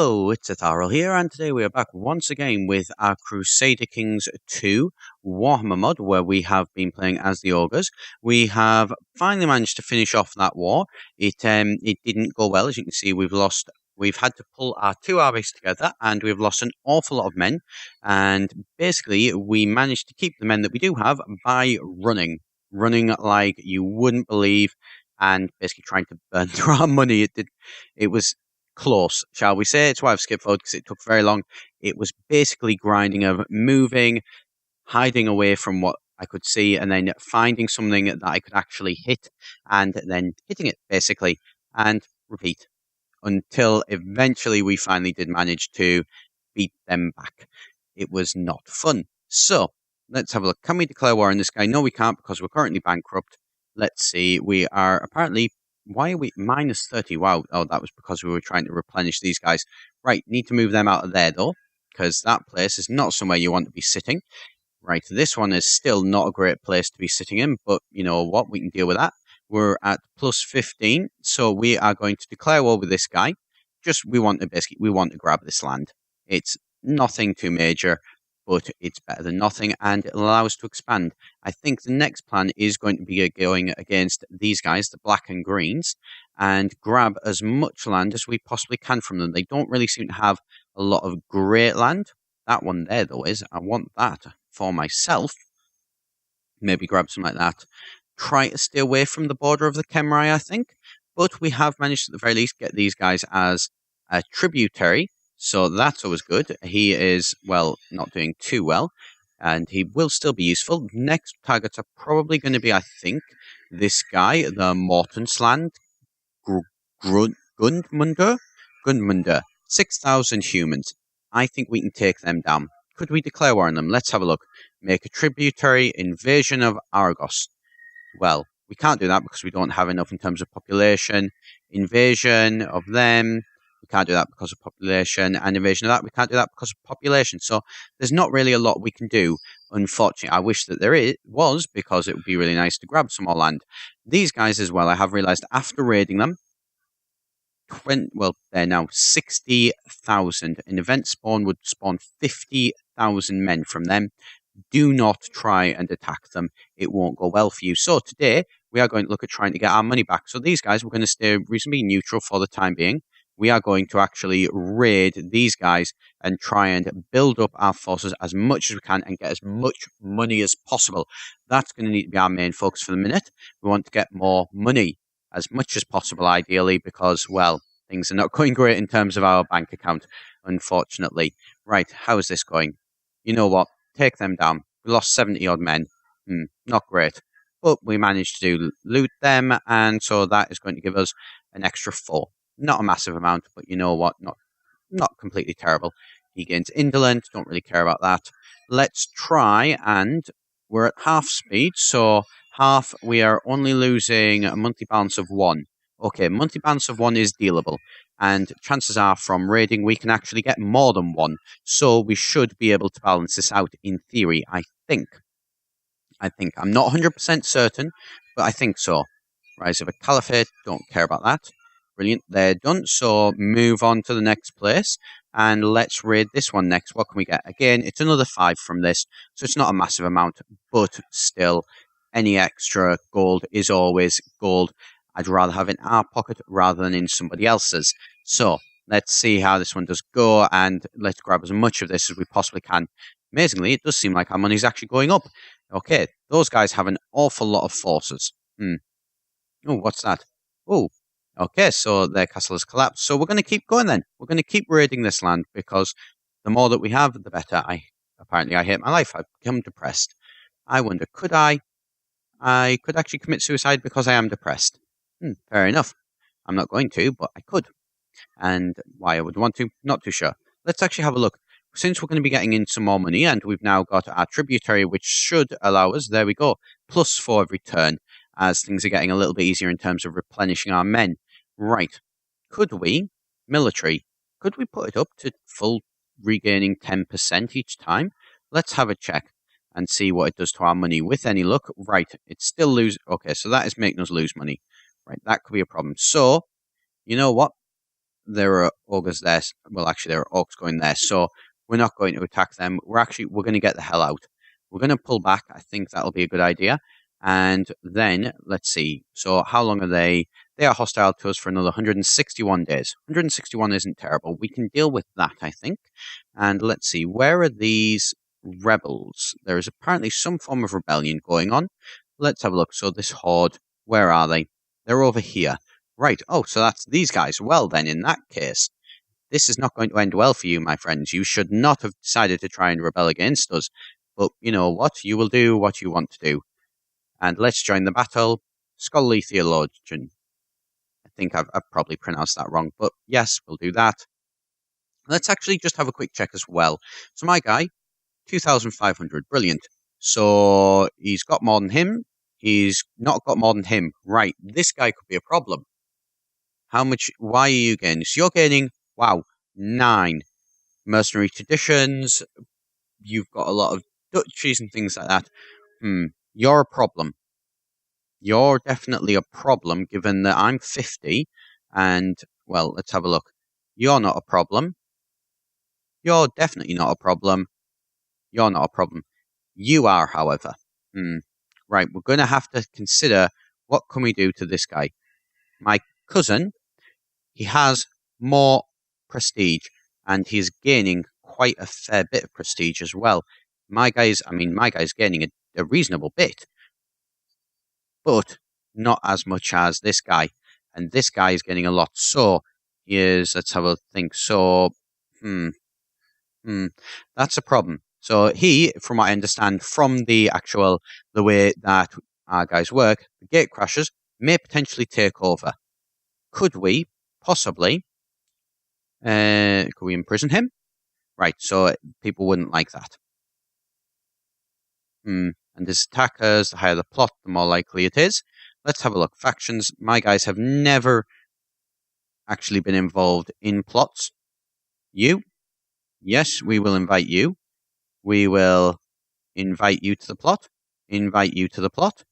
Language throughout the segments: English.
Hello, it's Etharal here, and today we are back once again with our Crusader Kings 2 Warhammer mod, where we have been playing as the Ogres. We have finally managed to finish off that war. It didn't go well, as you can see. We've had to pull our two armies together, and we've lost an awful lot of men. And basically, we managed to keep the men that we do have by running like you wouldn't believe, and basically trying to burn through our money. It was close, shall we say. It's why I've skipped forward, because it took very long. It was basically grinding of moving, hiding away from what I could see, and then finding something that I could actually hit, and then hitting it, basically, and repeat, until eventually we finally did manage to beat them back. It was not fun. So, let's have a look. Can we declare war on this guy? No, we can't, because we're currently bankrupt. Let's see. We are apparently... Why are we minus 30? Wow. Oh, that was because we were trying to replenish these guys. Right, need to move them out of there, though, because that place is not somewhere you want to be sitting. Right, this one is still not a great place to be sitting in, but you know what? We can deal with that. We're at plus 15, so we are going to declare war with this guy. We want to grab this land. It's nothing too major, but it's better than nothing, and it'll allow us to expand. I think the next plan is going to be going against these guys, the black and greens, and grab as much land as we possibly can from them. They don't really seem to have a lot of great land. That one there, though, is. I want that for myself. Maybe grab something like that. Try to stay away from the border of the Kemrai, I think. But we have managed, at the very least, get these guys as a tributary. So that's always good. He is, well, not doing too well, and he will still be useful. Next targets are probably going to be, I think, this guy, the Mortensland Gundmunder. 6,000 humans. I think we can take them down. Could we declare war on them? Let's have a look. Make a tributary invasion of Argos. Well, we can't do that because we don't have enough in terms of population. Invasion of them. We can't do that because of population, and invasion of that. We can't do that because of population. So there's not really a lot we can do, unfortunately. I wish that was, because it would be really nice to grab some more land. These guys as well, I have realized after raiding them, they're now 60,000. An event spawn would spawn 50,000 men from them. Do not try and attack them. It won't go well for you. So today, we are going to look at trying to get our money back. So these guys, we're going to stay reasonably neutral for the time being. We are going to actually raid these guys and try and build up our forces as much as we can and get as much money as possible. That's going to need to be our main focus for the minute. We want to get more money as much as possible, ideally, because, well, things are not going great in terms of our bank account, unfortunately. Right, how is this going? You know what? Take them down. We lost 70-odd men. Not great. But we managed to loot them, and so that is going to give us an extra 4. Not a massive amount, but you know what? Not completely terrible. He gains indolent. Don't really care about that. Let's try, and we're at half speed, so half, we are only losing a monthly balance of 1. Okay, monthly balance of 1 is dealable, and chances are from raiding we can actually get more than 1, so we should be able to balance this out in theory, I think. I'm not 100% certain, but I think so. Rise of a Caliphate, don't care about that. Brilliant, they're done, so move on to the next place, and let's raid this one next. What can we get? Again, it's another 5 from this, so it's not a massive amount, but still, any extra gold is always gold. I'd rather have it in our pocket rather than in somebody else's. So, let's see how this one does go, and let's grab as much of this as we possibly can. Amazingly, it does seem like our money's actually going up. Okay, those guys have an awful lot of forces. Oh, what's that? Oh, okay, so their castle has collapsed. So we're going to keep going then. We're going to keep raiding this land, because the more that we have, the better. Apparently I hate my life. I've become depressed. I wonder, could I could actually commit suicide because I am depressed. Fair enough. I'm not going to, but I could. And why I would want to, not too sure. Let's actually have a look. Since we're going to be getting in some more money, and we've now got our tributary, which should allow us, there we go, +4 every turn, as things are getting a little bit easier in terms of replenishing our men. Right. Could we, military, could we put it up to full regaining 10% each time? Let's have a check and see what it does to our money. With any luck, right, it's still lose. Okay, so that is making us lose money. Right, that could be a problem. So, you know what? there are ogres there. Well, actually, there are orcs going there, so we're not going to attack them. We're going to get the hell out. We're going to pull back. I think that'll be a good idea. And then, let's see. So how long are they? They are hostile to us for another 161 days. 161 isn't terrible. We can deal with that, I think. And let's see. Where are these rebels? There is apparently some form of rebellion going on. Let's have a look. So this horde, where are they? They're over here. Right. Oh, so that's these guys. Well, then, in that case, this is not going to end well for you, my friends. You should not have decided to try and rebel against us. But you know what? You will do what you want to do. And let's join the battle. Scholarly Theologian. I think I've probably pronounced that wrong, but yes, we'll do that. Let's actually just have a quick check as well. So my guy, 2,500. Brilliant. So he's got more than him. He's not got more than him. Right. This guy could be a problem. How much? Why are you gaining? So you're gaining, wow, 9 mercenary traditions. You've got a lot of duchies and things like that. You're a problem. You're definitely a problem, given that I'm 50, and, well, let's have a look. You're not a problem. You're definitely not a problem. You're not a problem. You are, however. Right, we're going to have to consider what can we do to this guy. My cousin, he has more prestige, and he's gaining quite a fair bit of prestige as well. My guy's gaining a reasonable bit, but not as much as this guy. And this guy is getting a lot. So, let's have a think. So, that's a problem. So he, from what I understand, from the way that our guys work, the gate crashers may potentially take over. Could we, possibly, could we imprison him? Right, so people wouldn't like that. And as attackers, the higher the plot, the more likely it is. Let's have a look. Factions. My guys have never actually been involved in plots. You? Yes, we will invite you. We will invite you to the plot. Invite you to the plot.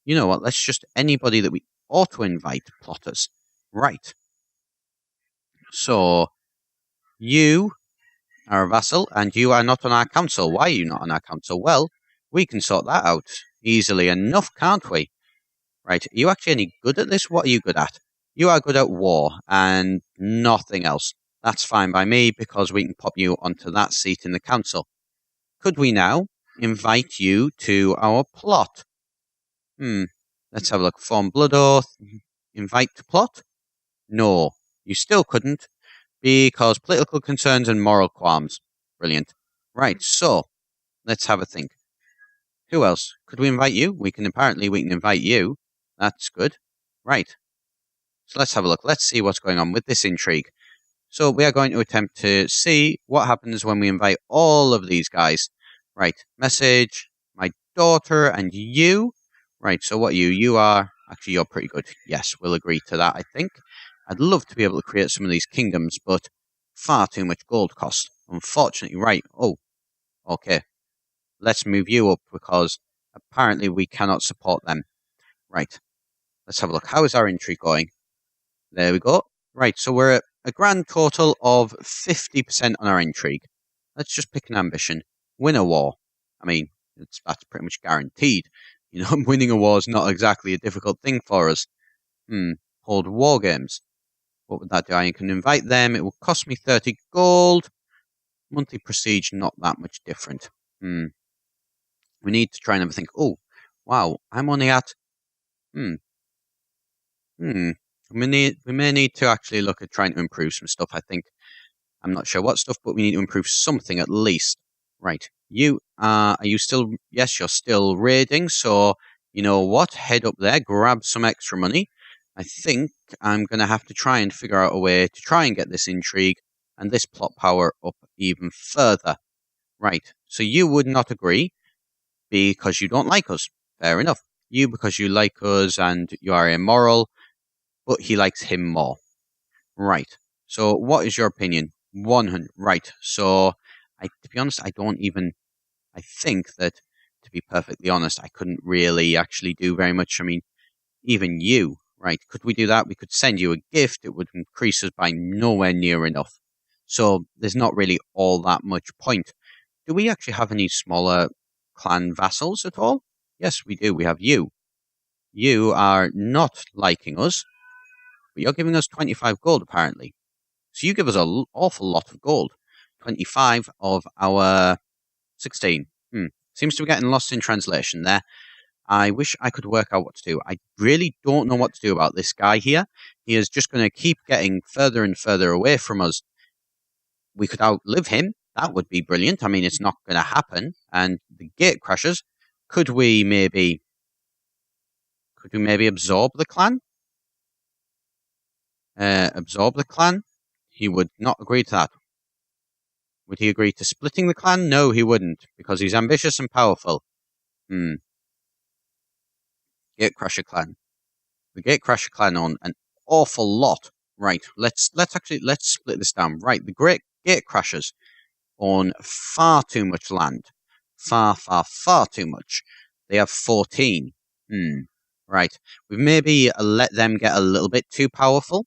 You know what? Let's just anybody that we ought to invite plotters. Right. So, you are a vassal, and you are not on our council. Why are you not on our council? Well, we can sort that out easily enough, can't we? Right, are you actually any good at this? What are you good at? You are good at war, and nothing else. That's fine by me, because we can pop you onto that seat in the council. Could we now invite you to our plot? Let's have a look. Form blood oath. Invite to plot? No, you still couldn't, because political concerns and moral qualms. Brilliant. Right, so, let's have a think. Who else? Could we invite you? We can invite you. That's good. Right. So let's have a look. Let's see what's going on with this intrigue. So we are going to attempt to see what happens when we invite all of these guys. Right. Message, my daughter, and you. Right, so what are you? You are... Actually, you're pretty good. Yes, we'll agree to that, I think. I'd love to be able to create some of these kingdoms, but far too much gold cost. Unfortunately, right. Oh, okay. Let's move you up, because apparently we cannot support them. Right. Let's have a look. How is our intrigue going? There we go. Right, so we're at a grand total of 50% on our intrigue. Let's just pick an ambition. Win a war. I mean, that's pretty much guaranteed. You know, winning a war is not exactly a difficult thing for us. Hold war games. What would that do? I can invite them. It will cost me 30 gold. Monthly prestige, not that much different. We need to try and have a think. Oh, wow, I'm only at... We may need to actually look at trying to improve some stuff, I think. I'm not sure what stuff, but we need to improve something at least. Right. You, are you still... Yes, you're still raiding, so you know what? Head up there, grab some extra money. I think I'm going to have to try and figure out a way to try and get this intrigue and this plot power up even further. Right. So you would not agree because you don't like us. Fair enough. You because you like us and you are immoral, but he likes him more. Right. So what is your opinion? 100. Right. So, to be honest, I think that, to be perfectly honest, I couldn't really actually do very much. I mean, even you. Right, could we do that? We could send you a gift. It would increase us by nowhere near enough. So there's not really all that much point. Do we actually have any smaller clan vassals at all? Yes, we do. We have you. You are not liking us, but you're giving us 25 gold, apparently. So you give us an awful lot of gold. 25 of our 16. Seems to be getting lost in translation there. I wish I could work out what to do. I really don't know what to do about this guy here. He is just going to keep getting further and further away from us. We could outlive him. That would be brilliant. I mean, it's not going to happen. And the gate crashers, could we maybe absorb the clan? Absorb the clan? He would not agree to that. Would he agree to splitting the clan? No, he wouldn't, because he's ambitious and powerful. Gatecrasher clan. The Gatecrasher clan own an awful lot. Right, let's split this down. Right, the Great Gatecrashers own far too much land. Far too much. They have 14. Right, we've maybe let them get a little bit too powerful.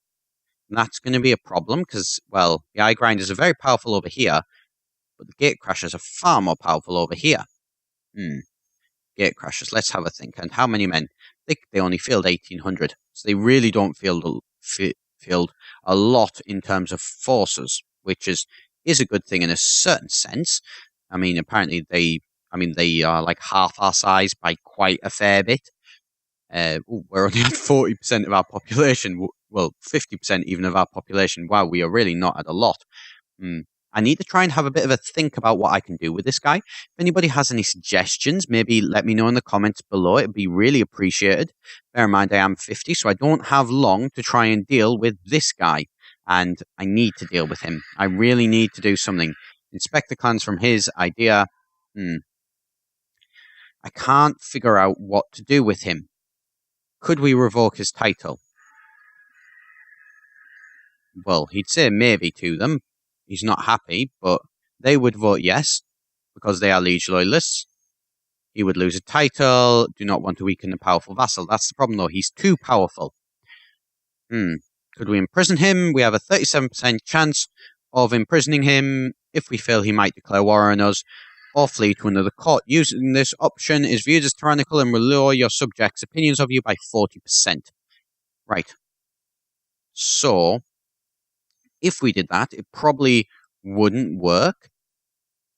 And that's going to be a problem because, well, the Eye Grinders are very powerful over here, but the Gatecrashers are far more powerful over here. Gatecrashers, let's have a think. And how many men? They only field 1,800, so they really don't field a lot in terms of forces, which is a good thing in a certain sense. I mean, apparently they are like half our size by quite a fair bit. We're only at 40% of our population. Well, 50% even of our population. Wow, we are really not at a lot. I need to try and have a bit of a think about what I can do with this guy. If anybody has any suggestions, maybe let me know in the comments below. It'd be really appreciated. Bear in mind, I am 50, so I don't have long to try and deal with this guy. And I need to deal with him. I really need to do something. Inspect the clans from his idea. I can't figure out what to do with him. Could we revoke his title? Well, he'd say maybe to them. He's not happy, but they would vote yes, because they are liege loyalists. He would lose a title, do not want to weaken a powerful vassal. That's the problem, though. He's too powerful. Could we imprison him? We have a 37% chance of imprisoning him. If we fail, he might declare war on us or flee to another court. Using this option is viewed as tyrannical and will lower your subjects' opinions of you by 40%. Right. So, if we did that, it probably wouldn't work.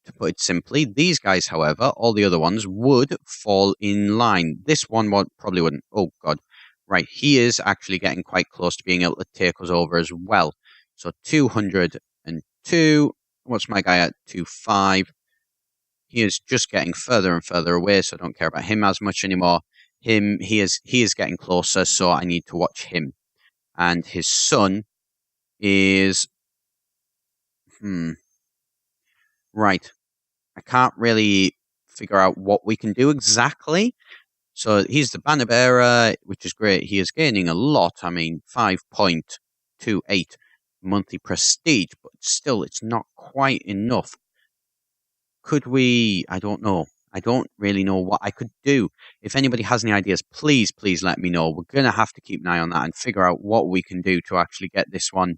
To put it simply, these guys, however, all the other ones would fall in line. This one probably wouldn't. Oh, God. Right, he is actually getting quite close to being able to take us over as well. So 202. What's my guy at? 25. He is just getting further and further away, so I don't care about him as much anymore. He is getting closer, so I need to watch him. And his son is... Right. I can't really figure out what we can do exactly. So he's the banner bearer, which is great. He is gaining a lot. I mean, 5.28 monthly prestige, but still, it's not quite enough. Could we... I don't know. I don't really know what I could do. If anybody has any ideas, please let me know. We're going to have to keep an eye on that and figure out what we can do to actually get this one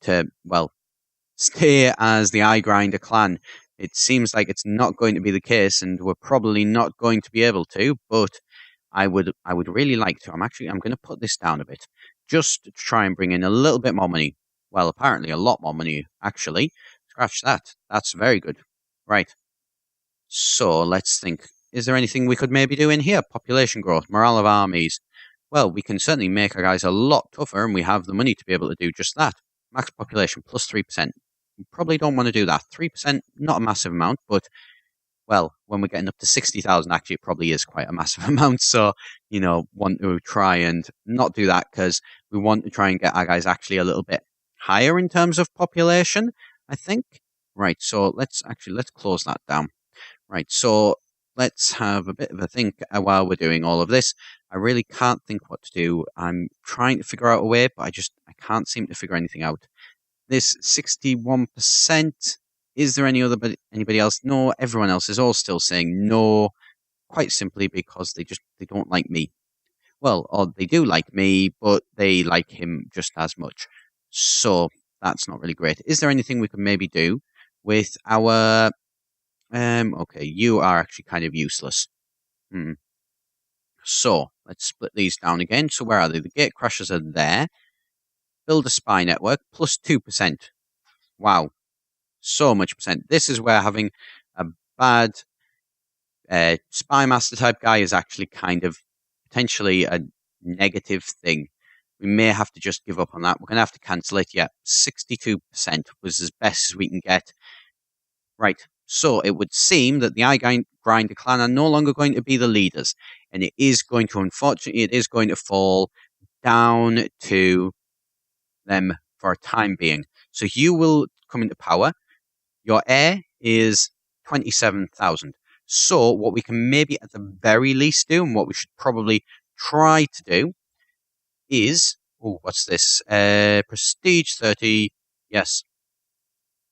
to, well, stay as the Eye Grinder clan. It seems like it's not going to be the case, and we're probably not going to be able to, but I would really like to. I'm going to put this down a bit, just to try and bring in a little bit more money. Well, apparently a lot more money, actually. Scratch that. That's very good. Right. So, let's think. Is there anything we could maybe do in here? Population growth, morale of armies. Well, we can certainly make our guys a lot tougher, and we have the money to be able to do just that. Max population, plus 3%. We probably don't want to do that. 3%, not a massive amount, but, well, when we're getting up to 60,000, actually, it probably is quite a massive amount. So, want to try and not do that because we want to try and get our guys actually a little bit higher in terms of population, I think. Right, so let's close that down. Right, so let's have a bit of a think while we're doing all of this. I really can't think what to do. I'm trying to figure out a way, but I can't seem to figure anything out. This 61%, is there anybody else? No, everyone else is all still saying no, quite simply because they don't like me. well, or they do like me, but they like him just as much. So that's not really great. Is there anything we can maybe do with our? Okay, you are actually kind of useless. Hmm. So let's split these down again. So where are they? The gate crashers are there. Build a spy network plus 2%. Wow, so much percent. This is where having a bad spy master type guy is actually kind of potentially a negative thing. We may have to just give up on that. We're going to have to cancel it. Yeah, 62% was as best as we can get. Right. So it would seem that the Eye Grinder clan are no longer going to be the leaders. And it is going to, unfortunately, it is going to fall down to them for a time being. So you will come into power. Your heir is 27,000. So what we can maybe at the very least do, and what we should probably try to do, is, oh, what's this? Prestige 30. Yes.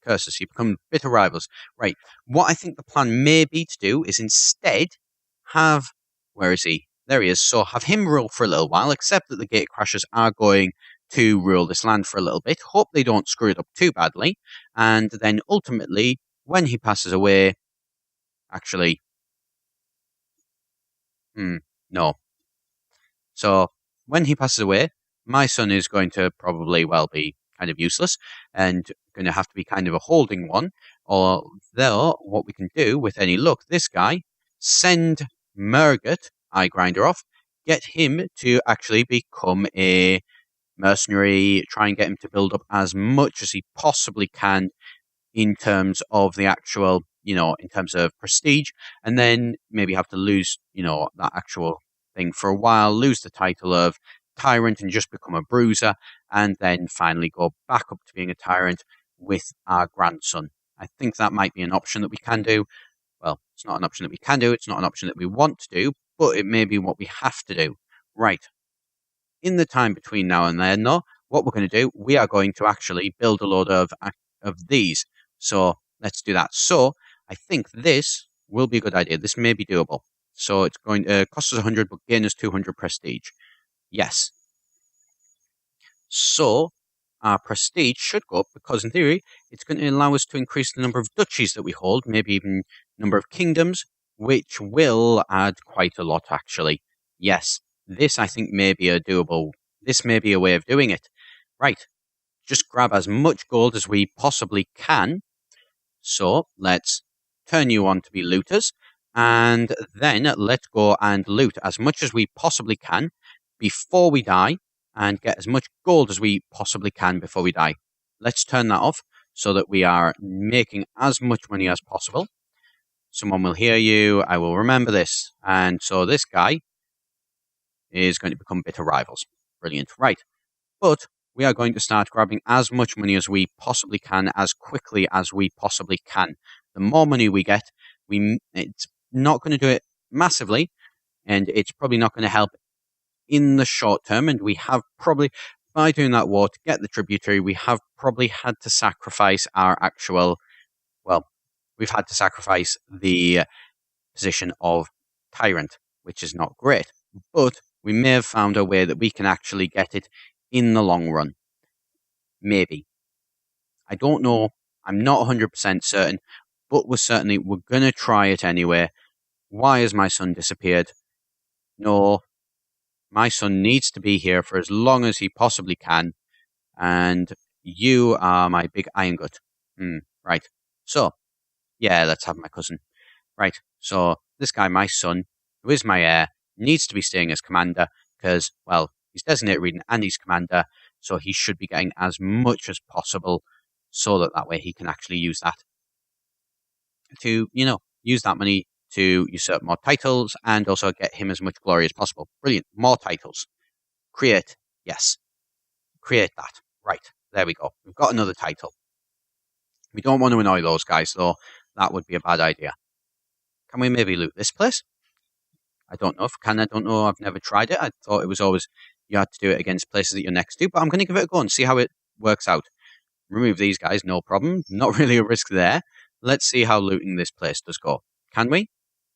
Curses. You become bitter rivals. Right. What I think the plan may be to do is instead have, where is he? There he is. So have him rule for a little while, except that the gate crashers are going to rule this land for a little bit. Hope they don't screw it up too badly. And then ultimately, when he passes away, actually, no. So when he passes away, my son is going to probably, well, be kind of useless and going to have to be kind of a holding one. Or though, what we can do with any luck, this guy, send Merrigert, Eye Grinder, off, get him to actually become a mercenary, try and get him to build up as much as he possibly can in terms of the actual, in terms of prestige, and then maybe have to lose, that actual thing for a while, lose the title of tyrant and just become a bruiser, and then finally go back up to being a tyrant with our grandson. I think that might be an option that we can do. Well, it's not an option that we can do, it's not an option that we want to do, but it may be what we have to do. Right. In the time between now and then, though, what we're going to do, we are going to actually build a load of these. So let's do that. So I think this will be a good idea. This may be doable. So it's going to cost us 100, but gain us 200 prestige. Yes. So our prestige should go up because, in theory, it's going to allow us to increase the number of duchies that we hold, maybe even number of kingdoms, which will add quite a lot, actually. Yes, this I think may be a doable. This may be a way of doing it. Right. Just grab as much gold as we possibly can. So let's turn you on to be looters, and then let's go and loot as much as we possibly can before we die, and get as much gold as we possibly can before we die. Let's turn that off so that we are making as much money as possible. Someone will hear you. I will remember this. And so this guy is going to become bitter rivals. Brilliant. Right. But we are going to start grabbing as much money as we possibly can, as quickly as we possibly can. The more money we get, it's not going to do it massively, and it's probably not going to help in the short term. And we have probably, by doing that war to get the tributary, we have probably had to sacrifice our actual, well, we've had to sacrifice the position of tyrant, which is not great. But we may have found a way that we can actually get it in the long run. Maybe. I don't know. I'm not 100% certain, but we're going to try it anyway. Why has my son disappeared? No, my son needs to be here for as long as he possibly can, and you are my big iron gut. Right. So, yeah, let's have my cousin. Right. So, this guy, my son, who is my heir, needs to be staying as commander because, well, he's designated reading and he's commander, so he should be getting as much as possible so that way he can actually use that to, use that money to usurp more titles and also get him as much glory as possible. Brilliant. More titles. Create. Yes. Create that. Right. There we go. We've got another title. We don't want to annoy those guys, though. That would be a bad idea. Can we maybe loot this place? I don't know if I can. I don't know. I've never tried it. I thought it was always you had to do it against places that you're next to, but I'm going to give it a go and see how it works out. Remove these guys, no problem. Not really a risk there. Let's see how looting this place does go. Can we?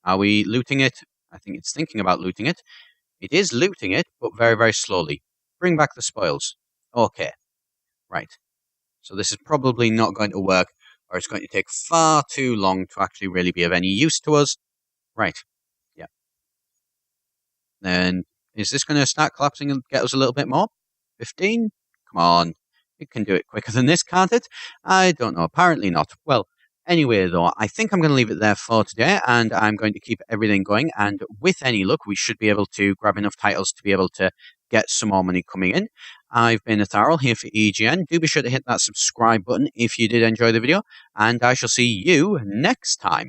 Are we looting it? I think it's thinking about looting it. It is looting it, but very, very slowly. Bring back the spoils. Okay. Right. So this is probably not going to work, or it's going to take far too long to actually really be of any use to us. Right. Yeah. Then, is this going to start collapsing and get us a little bit more? 15? Come on. It can do it quicker than this, can't it? I don't know. Apparently not. Well, anyway, though, I think I'm going to leave it there for today, and I'm going to keep everything going. And with any luck, we should be able to grab enough titles to be able to get some more money coming in. I've been Etharal here for EGN. Do be sure to hit that subscribe button if you did enjoy the video, and I shall see you next time.